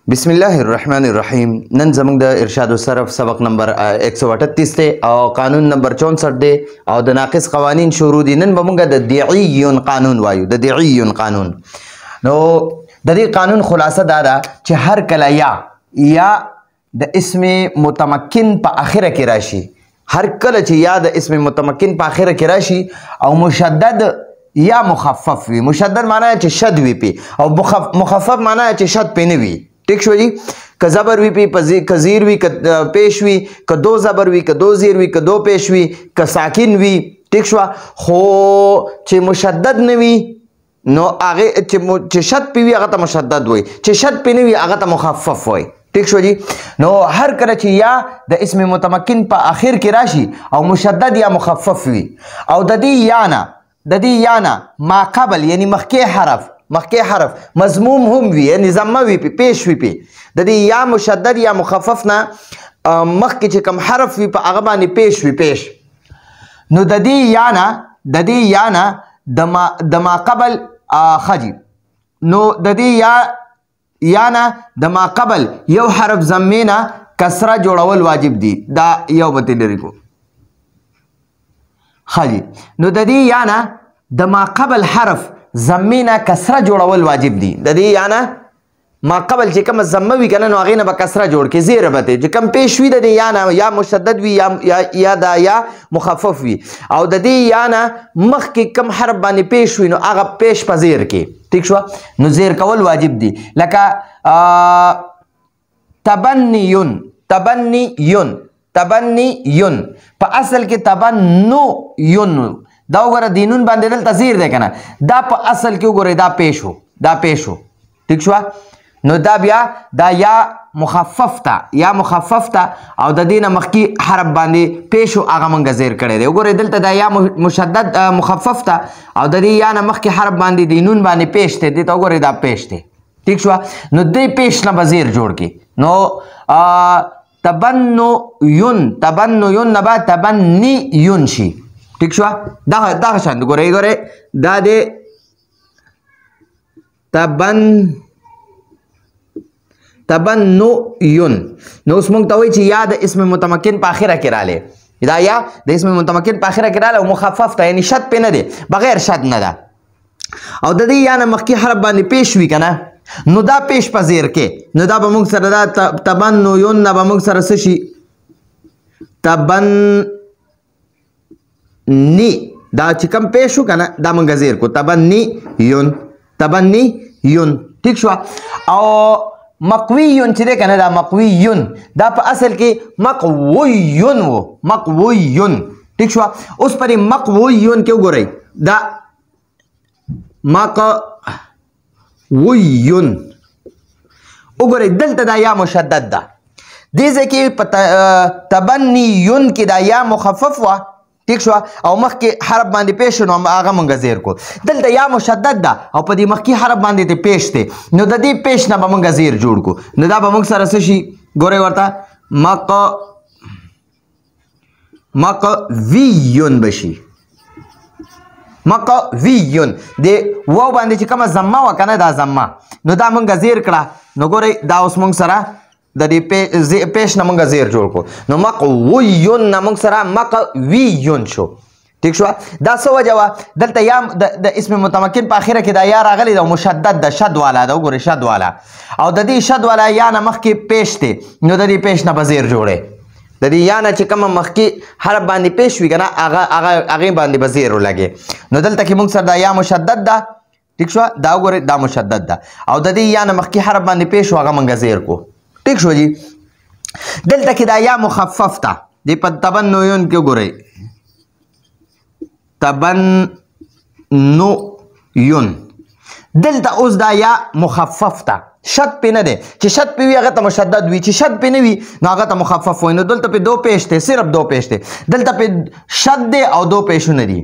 بسم الله الرحمن الرحیم. نن زموږ د ارشاد الصرف سبق نمبر 138 دی او قانون نمبر 64 دی او د ناقص قوانین شروع دي. نن به موږ د دعی قانون وایو. د دعی قانون نو د دې قانون خلاصه دا ده چې هر کله یا د اسم متمکن په اخره کې راشي، هر کله چې یا د اسم متمکن په اخره کې راشي او مشدد یا مخفف وي. مشدد معنی چې شد وي پی او مخفف معنی چې شد پی نه وي. ٹھیک شو جی. که زبر وی پی که زیر وی که پیش وی که دو زبر وی که دو زیر وی که دو پیش وی که ساکن وی. ٹھیک شو. خو چې مشدد نه وي نو هغه چې شد پی وي هغه ته مشدد وي، چې شد پی نه وي هغه ته مخفف وي. ٹھیک شو جی. نو هر کله چې یا د اسم متمکن په اخر کې راشي او مشدد یا مخفف وي او د دې یا نه ما قبل یعنی مخکې حرف مضموم هم وي، یعنی ضمه وي پی پیش وي پی د دې یا مشدد یا مخفف نه مخکې چې کوم حرف وي په هغه باندې پیش وي پیش. نو د دې یا نه د ما قبل خجی نو د دې یا نه د ما قبل یو حرف ضمې نه کسره جوړول واجب دي. دا یو به لري کو خجی. نو د دې یا نه د ما قبل حرف ضمې نه کسره جوړول واجب دي. د دې یا نه ما قبل چې کوم ضمه وي کنه نو هغې نه به کسره جوړ کړي، زیره به چې کوم پیش وي د دې یا نه یا مشدد وي یا دا یا مخفف وي او د دې یا نه مخکې کوم حرف باندې پیش وي نو هغه پیش په زیر کې. ٹھیک شو. نو زیر کول واجب دي. لکه تبنیون په اصل کې تبنیون دا وګوره دینون باندې دلته زیر دی کنه، دا په اصل کې وګورئ دا پیش وو. ٹھیک شو. نو دا بیا دا یا مخفف ته او د دې نه مخکې حرف باندې پیش وو هغه موږ زیر کړی دی. وګورئ دلته دا یا مشدد مخفف ته او د دې یا نه مخکې حرف باندې دینون باندې پیش دی، دې ته وګورئ دا پیش دی. ٹھیک شو. نو دې پیش نه به زیر جوړ کړي. نو تبنیون نه به تبنیون شي. ٹھیک شو. دغه شان ګورئ دا دی تبنیون. نو اوس موږ ته وایي چې یا د اسم متمکن په اخره کې رالی، دا یا د اسم متمکن په اخره کې رالی او مخفف ته یعنی شد پې نه دی، بغیر شد نه ده او د دې یا نه مخکې حرف باندې پیش وي که نه نو دا پیش په زیر کې. نو دا به موږ سره دا تبنیون نه به موږ سره څه شي تبنی دا چې کوم پیش وو که نه دا موږ زیر کو تبنیون. ٹھیک شو. او مقویون چې دی که نه دا مقویون دا په اصل کې مقویون و مقویون. ٹھیک شو. اوس پر مقویون کې وګورئ دا مقویون وګورئ دلته دا یا مشدد ده، دې ځای کې په تبنیون کې دا یا مخفف وه. ٹھیک شو. او مخکې حرف باندې پیش نو هغه موږ زیر کو. دلته یا مشدد ده او په دې مخکې حرف باندې ته پیش دی نو د دې پیش نه به موږ زیر جوړ کو. نو دا به موږ سره څه شي ګورئ ورته مقویون بشي. مقویون د واو باندې چې کومه ضمه وه که نه دا ضمه نو دا موږ زیر کړه. نو ګورئ دا اوس موږ سره د دې پیش نه موږ زیر جوړ کو. نو مقویون نه موږ سره مقویون شو. ٹھیک شو. دا څه وجه وه دلته یا د اسم متمکن په اخره کې دا یا راغلی ده او مشدد ده شد والا ده. وګورئ شد والا او د دې شد والا یا نه مخکې پیش دی نو د دې پیش نه به زیر جوړی. د دې یا نه چې کومه مخکې حرف باندې پیش وي که نه هغې باندې به زیر ولګې. نو دلته کې موږ سره دا یا مشدد ده. ٹھیک شو. دا وګورئ دا مشدد ده او د دې یا نه مخکې حرف باندې پیش و هغه موږ زیر کو. ٹھیک شو جی. دلته کې دا یا مخفف ته دی په تبنیون کې وګورئ تبنیون دلته اوس دا یا مخفف ته شد پې نه دی، چې شد پې وي هغه ته مشدد وي، چې شد پې نه وي نو هغه ته مخفف وي. نو دلته پې دو پیش دی، صرف دو پیش دی. دلته پې شد دی او دو پیشونه دي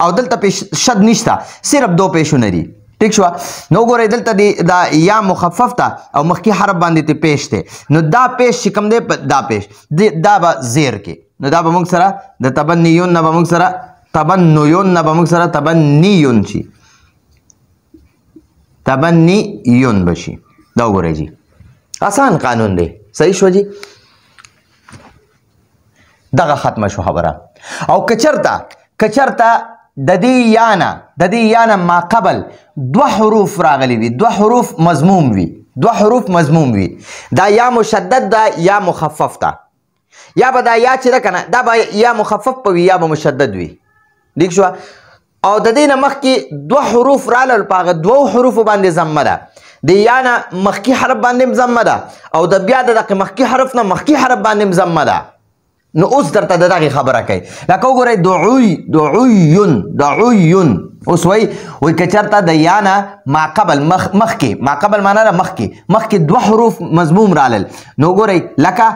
او دلته پې شد نشته، صرف دو پیشونه دي. ٹھیک شو. نو ګورئ دلته دا یا مخفف ته او مخکې حرف باندې ته پیش دی نو دا پیش چې کوم دی دا پیش دا به زیر کې. نو دا به موږ سره د تبنیون نه به موږ سره تبنیون شي. تبنیون بشي. دا وګورئ جی آسان قانون دی. صحیح شو جی. دغه ختمه شو خبره. او کچرته د دې یا نه ما قبل دوه حروف راغلي وي، دوه حروف مضموم وي، دا یا مشدد ده یا مخفف ده. یا به دا یا چې ده که نه دا به یا مخفف به وي یا به مشدد وي. ټیک شوه. او د دې نه مخکې دوه حروف رالل، په هغه دوو حروفو باندې ضمه ده. د یا نه مخکې حرف باندې هم ضمه ده او د بیا د دغه مخکې حرف نه مخکې حرف باندې هم ضمه ده. نو اوس درته د دغې خبره کوي. لکه وګورئ دعویون اوس وایي که چېرته د یا نه ما قبل مخکې معنا ده مخکې دوه حروف مضموم رالل، نو وګورئ لکه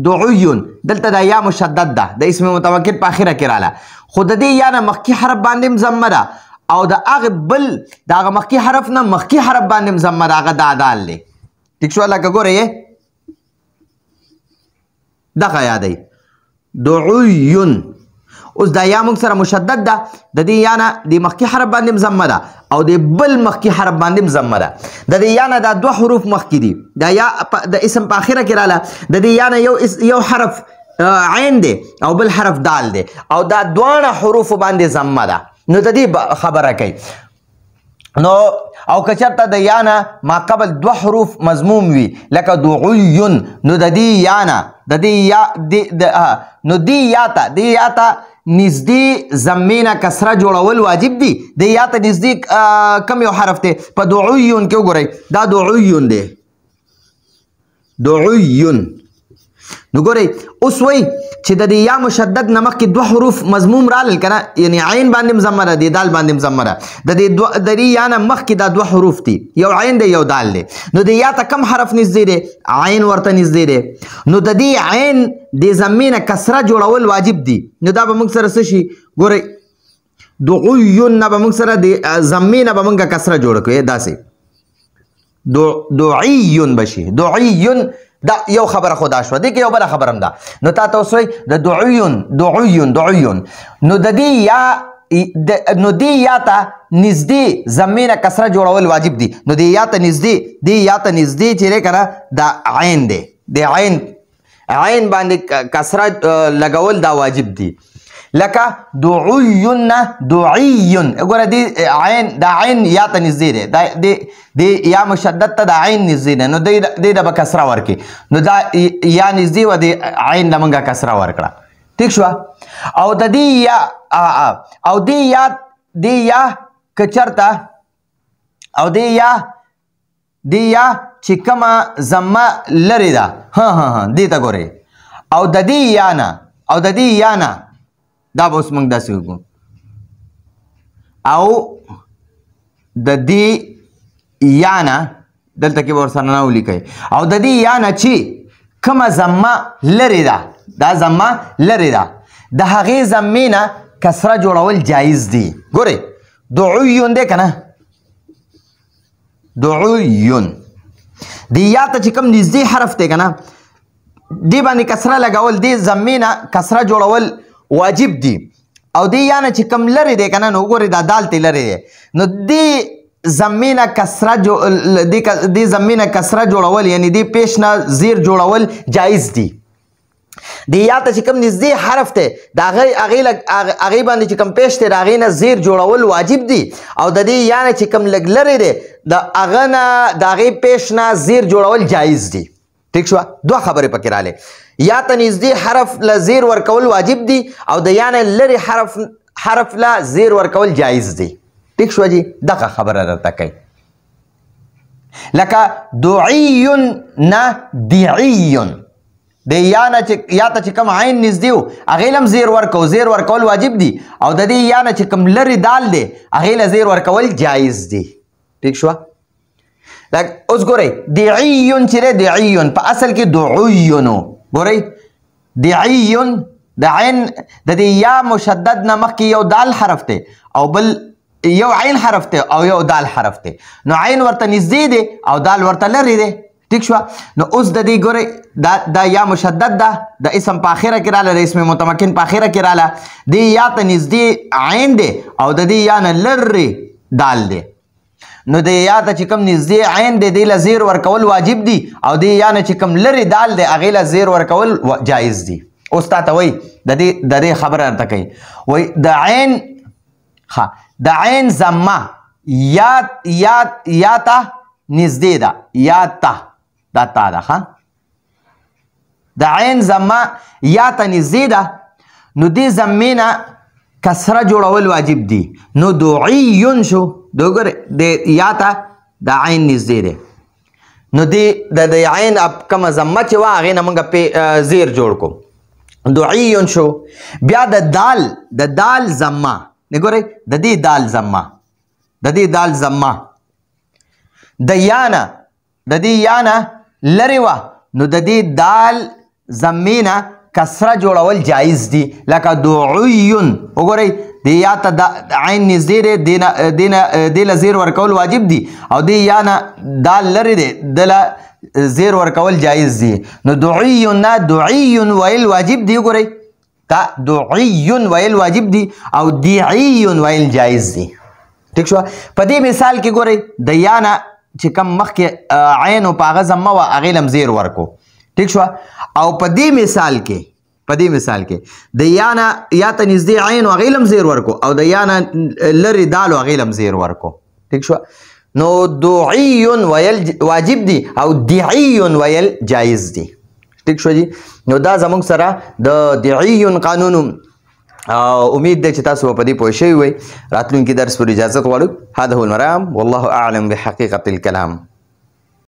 دعویون دلته دا یا مشدد ده، د اسم متوکل په اخره کې راله، خو د دې یا نه مخکې حرف باندې هم ضمه ده او د هغې بل د هغه مخکې حرف نه مخکې حرف باندې هم ضمه ده، هغه دا دال دی. ټیک شوه. لکه ګورئ دغه یادوي دعویون. اوس دا یا موږ سره مشدد ده، د دې یا نه د مخکې حرف باندې هم ضمه ده او د بل مخکې حرف باندې هم ضمه ده. د دې یا نه دا دوه حروف مخکې دي، دا یا د اسم په اخره کې راله، د دې یا نه یو حرف عین دی او بل حرف دال دی او دا دواړه حروفو باندې ضمه ده. نو د دې خبره کوي. نو او که چېرته د یا نه ما قبل دوه حروف مضموم وي لکه دعویون، نو د دې یا نه نو دې یا ته نږدې ضمې نه کسره جوړول واجب دي. د یا ته نږدې کم یو حرف دی په دعویون کې وګورئ، دا دعویون دی، دعویون. نو ګورئ اوس وایي چې د دې یا مشدد نه مخکې دوه حروف مضموم رالل که نه، یعنې عین باندې هم ضمه ده، د دال باندې هم ضمه ده. د دې یا نه مخکې دا دوه حروف دي، یو عین دی یو دال دی. نو د یا ته کم حرف نږدې دی؟ عین ورته نږدې دی. نو د دې عین د ضمې نه کسره جوړول واجب دي. نو دا به موږ سره څه شي؟ ګورئ دعویون نه به موږ سره د ضمې نه به موږ کسره جوړه کړو، داسې دعیون به شي. دعیون دا یو خبره خدا شوه. دې کې یو بله خبره هم ده. نو تا ته اوس وایي د دعویون نو د دې یا ته نږدې ضمې نه کسره جوړول واجب دي. نو دې یا ته نږدې چې دی که نه دا عین دی، د عین باندې کسره لګول دا واجب دي. لکه دعویون دعیون، ګوره دا عین یا ته نږدې دی، د یا مشدد ته د عین نږدې دی، نو دې د به کسره ورکړي. نو دا یا نږدې وه، د عین له موږ کسره ورکړه. ټیک شوه. او د دې یا که چېرته او دې یا چې کومه ضمه لرې ده، دې ته ګورئ، او د دې یا نه دا به اوس موږ داسې وکړو، او د دې یا نه دلته کې به ورسره نه ولیکئ، او د دې یا نه چې کومه ضمه لرې ده، دا ضمه لرې ده، د هغې ضمې نه کسره جوړول جایز دي. ګورئ دعویون دی که نه، دعویون د یا ته چې کوم نږدې حرف دی که نه، دې باندې کسره لګول، دې ضمې نه کسره جوړول واجب دي. او دې یا نه چې کوم لرې دی که نه، نو وګورئ دا دال تی لرې دی، نو دې ضمې نه کسره جوړول یعنې دې پیش نه زیر جوړول جایز دي. د یا ته چې کوم نږدې حرف دی د هغې باندې چې کوم پیش دی د هغې نه زیر جوړول واجب دي. او د دې یا نه چې کوم لږ لرې دی د هغه نه د هغې پیش نه زیر جوړول جایز دي. ٹھیک شوه. دوه خبرې پکې راغلې، یا ته نږدې حرف له زیر ورکول واجب دي او د یا نه لرې حرف له زیر ورکول جایز دي. ٹھیک شوه جی. دغه خبره درته کوي. لکه دعیون نه دیعیون، د یا ته چې کوم عین نږدې و هغې له هم زیر ورکول واجب دي، او د دې یا نه چې کوم لرې دال دی هغې له زیر ورکول جایز دي. ٹھیک شوه. اوس ګورئ دعیون چې دی، دعیون په اصل کې دعویونو. ګورئ دعیون د عین د دې یا مشدد نه مخکې یو دال حرف دی او بل یو عین حرف دی او یو دال حرف دی، نو عین ورته نږدې دی او دال ورته لرې دی. ٹھیک شوه. نو اوس د دې ګورئ دا یا مشدد ده، د اسم په اخره کې راله، د اسم متمکن په اخره کې راله، دې یا ته نږدې عین دی او د دې یا نه لرې دال دی. نو د یا ته چې کوم نږدې عین دی دې له زیر ورکول واجب دي او د یا نه چې کوم لرې دال دی هغې له زیر ورکول جایز دي. اوس تا ته وایي د دې خبره درته کوي وایي د عین ضمه یا ته نږدې ده یا ته دا تا ده ښه د عین ضمه یا ته نږدې ده نو دې ضمې نه کسره جوړول واجب دي نو دعیون شو د وګورئ د یا ته د عین نږدې دی نو د عین کومه ضمه چې وه هغې نه موږ پې زیر جوړ کړو دعیون شو. بیا د دال ضمه ګورئ د دې دال ضمه د یا نه لرې وه نو د دې دال ضمې نه کسره جوړول جایز دي لکه دعیون وګورئ د یا ته د عین نږدې دی دې له زیر ورکول واجب دي او د یا نه دال لرې دی د له زیر ورکول جایز دي نو دعیون نه دعیون ویل واجب دي وګورئ تا دعیون ویل واجب دي او دعیون ویل جایز دي. ٹھیک شو په دې مثال کې ګورئ د یا نه چې کم مخکې عین او په هغه ضمه وه هغې له زیر ورکو. ٹھیک شو او په دې مثال کې د یا ته نږدې عین او هغې له زیر ورکو او د یا نه لرې دال او هغې له زیر ورکو. ٹھیک شو نو دعیون ویل واجب دي او دعیون ویل جایز دي. ٹھیک شو جی نو دا زموږ سره د دعیون قانون امید ده چې تاسو په دې پوه شوي وئ. راتلونکي درس پر اجازت غواړو. هذا هو المرام والله اعلم بحقیقة الكلام.